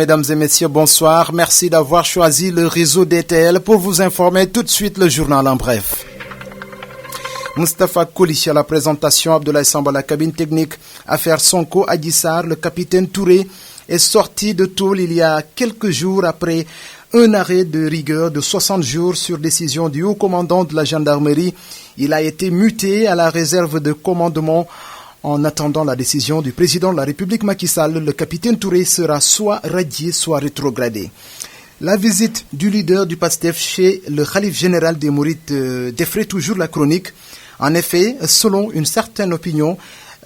mesdames et messieurs, bonsoir. Merci d'avoir choisi le réseau DTL pour vous informer tout de suite le journal en bref. Moustapha Koli à la présentation, Abdoulaye Samba à la cabine technique. Affaire Sonko Adji Sarr, le capitaine Touré est sorti de tôle il y a quelques jours après un arrêt de rigueur de 60 jours sur décision du haut commandant de la gendarmerie. Il a été muté à la réserve de commandement. En attendant la décision du président de la République Macky Sall, le capitaine Touré sera soit radié, soit rétrogradé. La visite du leader du PASTEF chez le khalife général des Mourides défraie toujours la chronique. En effet, selon une certaine opinion,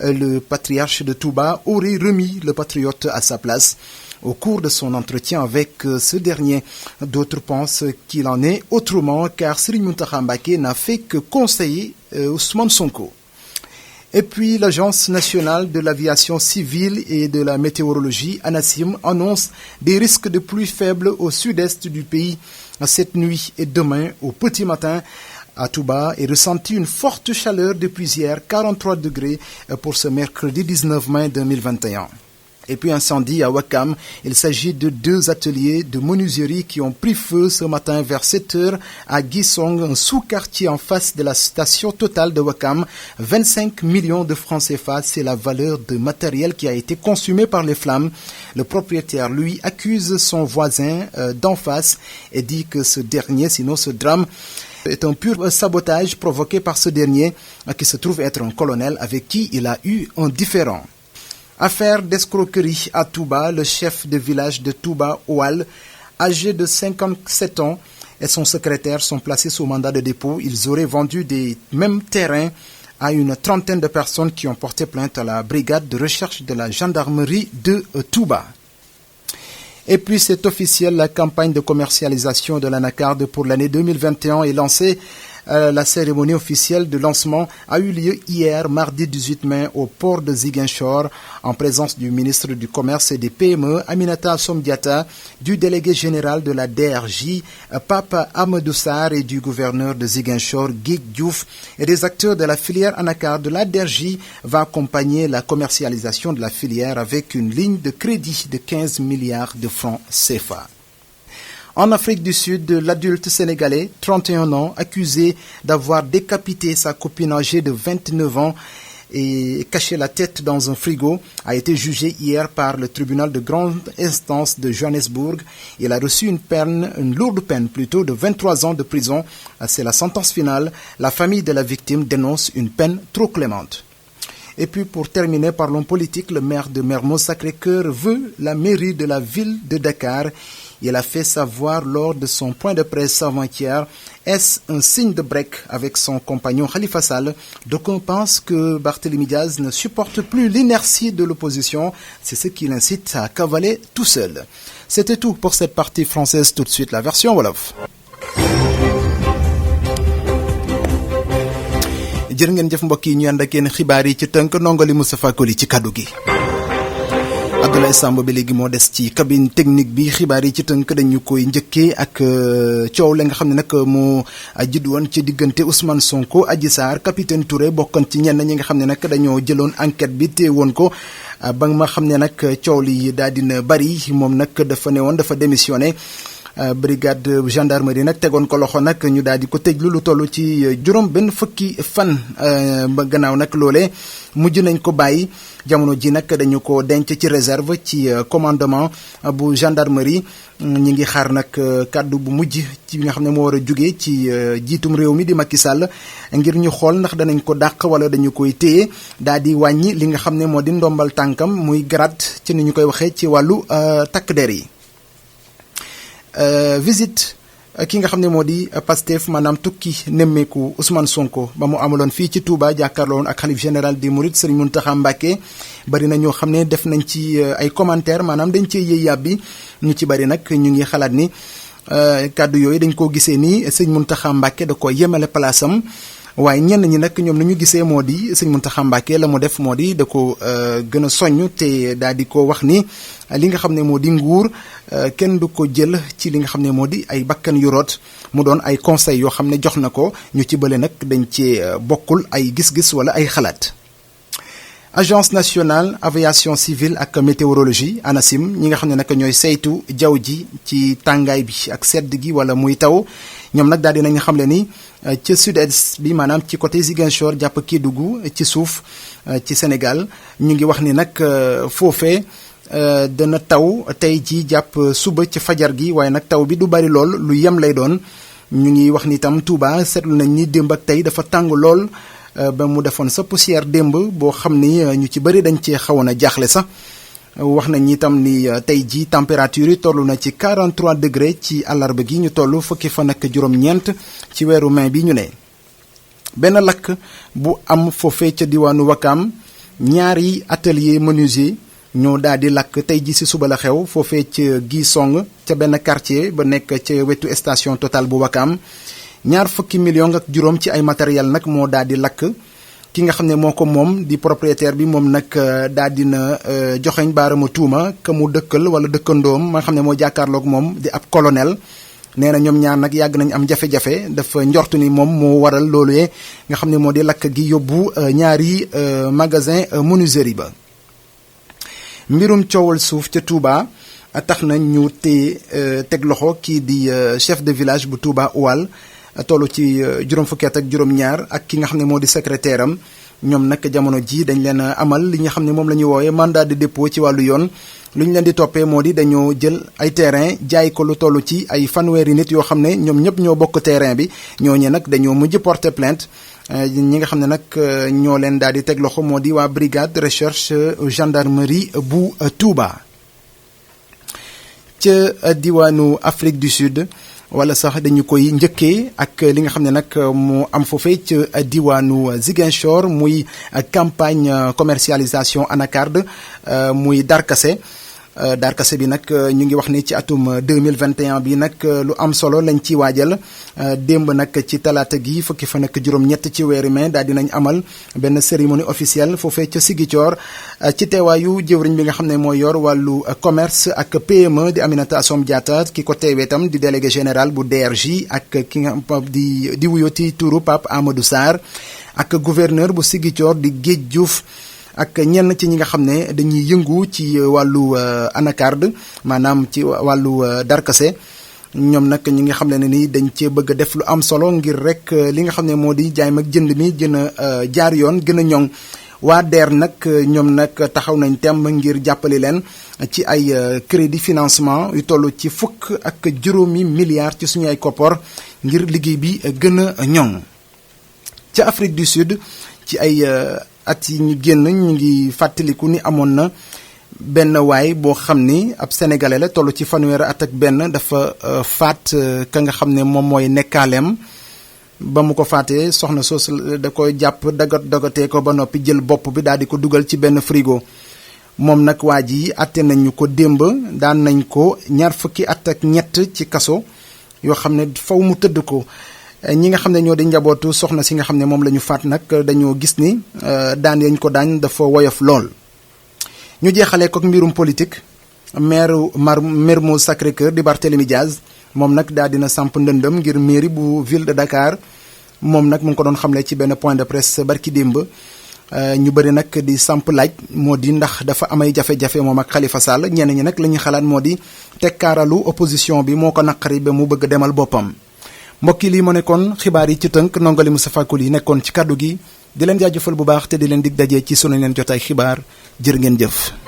le patriarche de Touba aurait remis le patriote à sa place. Au cours de son entretien avec ce dernier, d'autres pensent qu'il en est autrement car Serigne Mountakha Mbacké n'a fait que conseiller Ousmane Sonko. Et puis, l'Agence nationale de l'aviation civile et de la météorologie, ANACIM, annonce des risques de pluie faibles au sud-est du pays cette nuit et demain au petit matin. À Touba est ressentie une forte chaleur depuis hier, 43 degrés pour ce mercredi 19 mai 2021. Et puis incendie à Ouakam. Il s'agit de 2 ateliers de menuiserie qui ont pris feu ce matin vers 7 heures à Guissong, un sous-quartier en face de la station Total de Ouakam. 25 millions de francs CFA, c'est la valeur de matériel qui a été consumé par les flammes. Le propriétaire, lui, accuse son voisin d'en face et dit que ce dernier, sinon ce drame, est un pur sabotage provoqué par ce dernier qui se trouve être un colonel avec qui il a eu un différend. Affaire d'escroquerie à Touba, le chef de village de Touba Oual, âgé de 57 ans, et son secrétaire sont placés sous mandat de dépôt. Ils auraient vendu des mêmes terrains à une trentaine de personnes qui ont porté plainte à la brigade de recherche de la gendarmerie de Touba. Et puis c'est officiel, la campagne de commercialisation de l'anacarde pour l'année 2021 est lancée. La cérémonie officielle de lancement a eu lieu hier, mardi 18 mai, au port de Ziguinchor, en présence du ministre du Commerce et des PME, Aminata Assome Diatta, du délégué général de la DRJ, Pape Amadou Sarr, et du gouverneur de Ziguinchor, Guy Diouf, et des acteurs de la filière anacarde. La DRJ va accompagner la commercialisation de la filière avec une ligne de crédit de 15 milliards de francs CFA. En Afrique du Sud, l'adulte sénégalais, 31 ans, accusé d'avoir décapité sa copine âgée de 29 ans et caché la tête dans un frigo, a été jugé hier par le tribunal de grande instance de Johannesburg. Il a reçu une lourde peine plutôt, de 23 ans de prison. C'est la sentence finale. La famille de la victime dénonce une peine trop clémente. Et puis pour terminer, parlons politique. Le maire de Mermoz Sacré-Cœur veut la mairie de la ville de Dakar. Il a fait savoir lors de son point de presse avant-hier, est-ce un signe de break avec son compagnon Khalifa Sall? D'aucuns pensent que Barthélémy Diaz ne supporte plus l'inertie de l'opposition. C'est ce qui l'incite à cavaler tout seul. C'était tout pour cette partie française. Tout de suite, la version Wolof. jërë ngeen jëf mbokk yi ñu ànd ak yéen xibaar yi ci tënk ndongali Moustapha Koli ci kaddu gi. Abdoulaye Samba bi léegi moo des ci cabine technique bi. xibaar yi ci tënk dañu koy njëkkee ak coow la nga xam ne nag moo judd woon ci diggante Ousmane Sonko Adji Sarr. Capitaine Touré bokkoon ci ñenn ñi nga xam ne nag dañoo jëloon enquête bi te woon ko ba nga xam ne nag coow li daal dina bari. moom nag dafa ne woon dafa démissionné. Brigade gendarmerie nag tegoon ko loxo nag ñu daal di ko tëjlu lu toll ci juróom benn fukki fan ba gannaaw nag loolee mujj nañ ko bàyyi. jamono ji nag dañu ko denc ci réserve ci commandement bu gendarmerie. ñi ngi xaar nag kàddu bu mujj ci nga xam ne moo war a jóge ci jiitum réew mi di Macky Sall ngir ñu xool ndax danañ ko dàq wala dañu koy téye daal di wàññi li nga xam ne moo di ndombal tànkam muy grade ci ni ñu koy waxee ci wàllu takk der yi. Visite ki nga xam ne moo di Pastef maanaam tukki nemmeeku Ousmane Sonko ba mu amaloon fii ci Touba jàkkaarloon ak xalif général des Mourides Serigne Mountakha Mbacké. bari na ñoo xam ne def nañ ci ay commentaires maanaam dañ cee yëy yàbbi ñu ci bari nag ñu ngi xalaat ni kàddu yooyu dañ koo gisee ni Serigne Mountakha Mbacké da ko yemale palaasam. waaye ñenn ñi nag ñoom la ñu gisee moo di Serigne Mountakha Mbacké la mu def moo di da ko gën a soññ te daal di ko wax ni li nga xam ne moo di nguur kenn du ko jël ci li nga xam ne moo di ay bakkan yu root mu doon ay conseils yoo xam ne jox na ko ñu ci bële nag dañ cee bokkul ay gis-gis wala ay xalaat. agence nationale aviation civile ak météorologie ANACIM ñi nga xam ne nag ñooy saytu jaww ji ci tàngaay bi ak sedd gi wala muy taw ñoom nag daal dinañ xamle ni ca sud-est bi maanaam ci côté Ziguinchor jàpp Kédougou ci suuf ci Sénégal ñu ngi wax ni nag foofee dana taw tey ji jàpp suba ci fajar gi waaye nag taw bi du bari lool lu yem lay doon ñu ngi wax ni itam Touba seetlu nañ ni démb ak tey dafa tàng lool ba mu defoon sa poussière démb boo xam ni ñu ci bëri dañ cee xawoon a jaaxle sax wax nañ itam ni tey ji température yi toll na ci 43 degré ci àllarba gi ñu toll fukki fan ak juróom-ñeent ci weeru mai bi ñu ne. benn lakk bu am foofee ca diwaanu Wakaam ñaari atelier menuisier ñoo daal di lakk tey ji si suba la xew foofee ca Gisong ca benn quartier ba nekk ca wetu station Total bu Wakaam 20 millions ak juróom ci ay matériel nag moo daal di lakk ki nga xam ne moo ko moom di propriétaire bi moom nag daal dina joxeñ baarama tuuma ka mu dëkkal wala dëkkandoom ma nga xam ne moo jàkkaarloog moom di ab colonel nee na ñoom ñaar nag yàgg nañ am jafe-jafe dafa njortu ni moom moo waral loolu nga xam ne moo di lakk gi yóbbu ñaari magasin menuiserie ba. mbirum coowal suuf ca Touba tax na ñu teg loxo kii di chef de village bu Touba Oual tollu ci juróom fukki at ak juróom-ñaar ak ki nga xam ne moo di secrétaire am ñoom nag jamono ji dañ leen amal li nga xam ne moom la ñuy woowee mandat de dépôt ci wàllu yoon lu ñu leen di toppee moo di dañoo jël ay terrain jaay ko lu toll ci ay fanweeri nit yoo xam ne ñoom ñëpp ñoo bokk terrain bi ñooñu nag dañoo mujj porter plainte ñi nga xam ne nag ñoo leen daal di teg loxo moo di waa brigade recherche gendarmerie bu Touba. ca diwaanu Afrique du Sud wala sax dañu koy njëkkee ak li nga xam ne nag mu am foofee ca diwaanu Ziguinchor muy campagne commercialisation anacarde muy darkase darkase bi nag ñu ngi wax ni ci atum 2021 bi nag lu am solo lañ ci waajal démb nag ci talaata gi fukki fan ak juróom-ñett ci weeru mai daal dinañ amal benn cérémonie officielle foofee ca Ziguinchor ci teewaayu jëwriñ bi nga xam ne mooy yor wàllu commerce ak PME di Aminata Assome Diatta ki ko teewee tam di délégué général bu DRJ ak ki nga di wuyoo ci turu Pape Amadou Sarr ak gouverneur bu Ziguinchor di Géej Diouf ak ñenn ci ñi nga xam ne dañuy yëngu ci wàllu anacarde maanaam ci wàllu darkase ñoom nag ñi nga xam ne ni dañ cee bëgg a def lu am solo ngir rek li nga xam ne moo di jaay mag jënd mi gën a jaar yoon gën a ñoŋ waa DER nag ñoom nag taxaw nañ temb ngir jàppale leen ci ay crédit financement yu toll ci fukk ak juróomi milliards ci suñu ay koppor ngir liggéey bi gën a ñoŋ. ca Afrique du Sud ci ay at yi ñu génn ñu ngi fàttaliku ni amoon na benn waay boo xam ni ab sénégalais la toll ci fanweeri at ak benn dafa faat ka nga xam ne moom mooy nekkaaleem ba mu ko faatee soxna soos da koy jàpp dagatee ko ba noppi jël bopp bi daal di ko dugal ci benn frigo moom nag waa ji atte nañu ko démb daan nañ ko 20 at ak ñett ci kaso yoo xam ne faw mu tëdd ko ñi nga xam ne ñoo di njabootu soxna si nga xam ne moom la ñu faat nag dañoo gis ni daan yañ ko daan dafa woyof lool. ñu jeexalee ko ak mbirum politique maire Mermoz Sacré-Cœur di Barthélémy Diaz moom nag daal dina samp ndëndëm ngir mairie bu ville de Dakar moom nag mu ngi ko doon xamle ci benn point de presse barki démb ñu bëri nag di samp laaj moo di ndax dafa amay jafe-jafe moom ak Khalifa Sall ñenn ñi nag la ñuy xalaat moo di tekkaaralu opposition bi moo ko naqari ba mu bëgg demal boppam. mbokk yi lii moo nekkoon xibaar yi ci tënk nongali Moustapha Koli nekkoon ci kàddu gi di leen jaajëfal bu baax te di leen dig daje ci sunu leen jotaay xibaar jërë ngeen jëf.